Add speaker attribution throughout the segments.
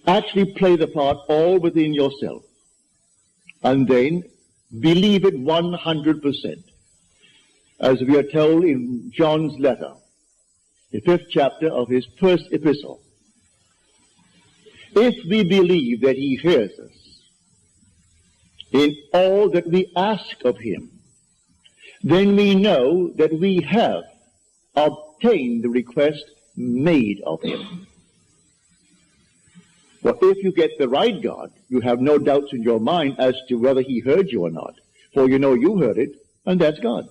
Speaker 1: Actually play the part all within yourself. And then believe it 100%. As we are told in John's letter, the 5th chapter of his first epistle. If we believe that he hears us in all that we ask of him, then we know that we have obtained the request made of him. Well, if you get the right God, you have no doubts in your mind as to whether he heard you or not. For you know you heard it, and that's God.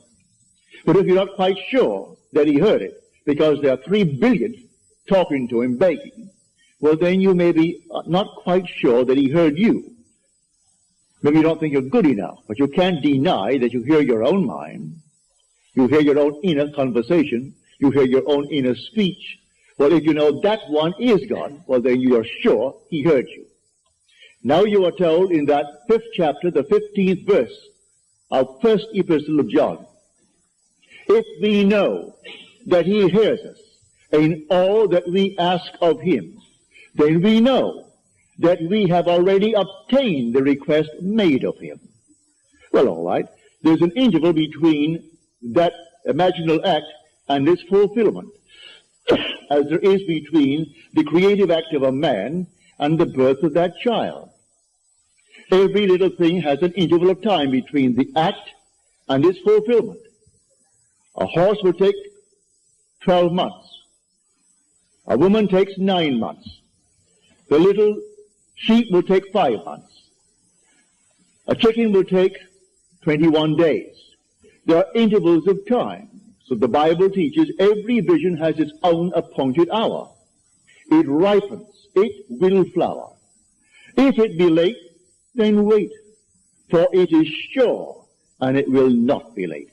Speaker 1: But if you're not quite sure that he heard it, because there are 3 billion talking to him, begging, well, then you may be not quite sure that he heard you. Maybe you don't think you're good enough, but you can't deny that you hear your own mind. You hear your own inner conversation. You hear your own inner speech. Well, if you know that one is God, well, then you are sure he heard you. Now you are told in that 5th chapter, the 15th verse of first epistle of John, if we know that he hears us in all that we ask of him, then we know that we have already obtained the request made of him. Well, all right. There's an interval between that imaginal act and its fulfillment, as there is between the creative act of a man and the birth of that child. Every little thing has an interval of time between the act and its fulfillment. A horse will take 12 months. A woman takes 9 months. The little sheep will take 5 months. A chicken will take 21 days. There are intervals of time. So the Bible teaches every vision has its own appointed hour. It ripens. It will flower. If it be late, then wait, for it is sure, and it will not be late.